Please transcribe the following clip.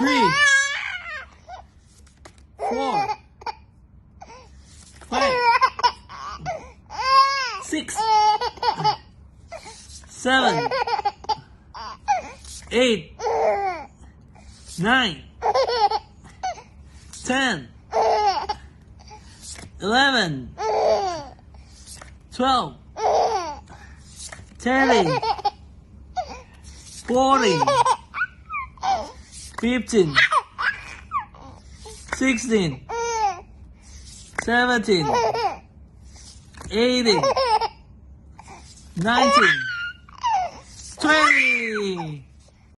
3, 4, 5, 6, 7, 8, 9, 10, 11, 12, 13, 14, 15, 16, 17, 18, 19, 20.